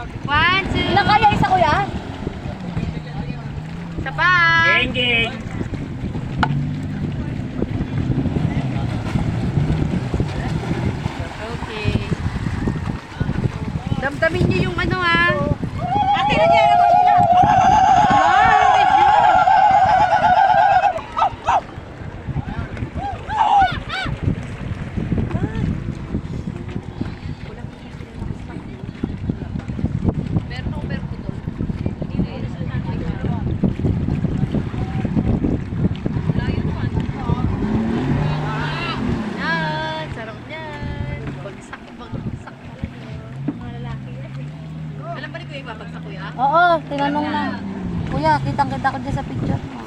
One, two. Ilang kaya isa kuya? Isa pa. Geng, geng. Okay. Damdamin niyo yung ano ha. Ate, nandiyan ako sila. Yan, sarap yan. Bagsak, bagsak. Mga lalaki. Alam ba ni Kuya ibabagsak kuya? Oo, tinanong na. Kuya, kitang-kita ko dyan sa picture mo.